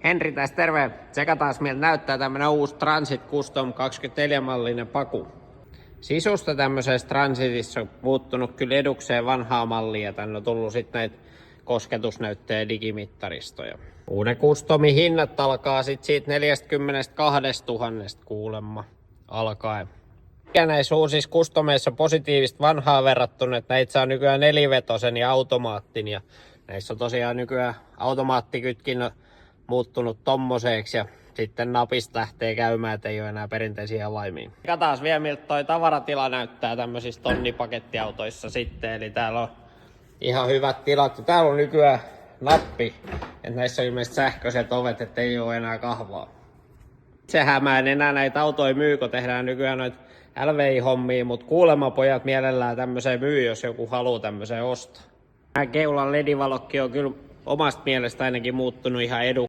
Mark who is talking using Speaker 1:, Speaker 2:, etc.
Speaker 1: Henri tässä terve. Tsekataan miltä näyttää tämmönen uusi Transit Custom 24-mallinen paku. Sisusta tämmöisessä Transitissa on muuttunut kyllä edukseen vanhaa mallia. Tänne on tullut sitten näitä kosketusnäyttöjä ja digimittaristoja. Uuden Customin hinnat alkaa sitten siitä 42 000 kuulemma alkaen. Mikä näissä uusissa Customeissa positiivista vanhaa verrattuna, että näitä saa nykyään nelivetosen ja automaattin. Ja näissä on tosiaan nykyään automaattikytkin muuttunut tommoseeksi ja sitten napista lähtee käymään, ettei ole enää perinteisiä laimia. Katsotaan vielä miltä toi tavaratila näyttää tämmöisissä tonnipakettiautoissa sitten. Eli täällä on ihan hyvät tilat. Täällä on nykyään nappi, että näissä on ilmeisesti sähköiset ovet, ettei ole enää kahvaa. Sehän mä en enää näitä autoja myy, kun tehdään nykyään noita LVI-hommia, mutta kuulemma pojat mielellään tämmöiseen myy, jos joku haluaa tämmöiseen ostaa. Nämä keulan ledivalokki on kyllä omasta mielestä ainakin muuttunut ihan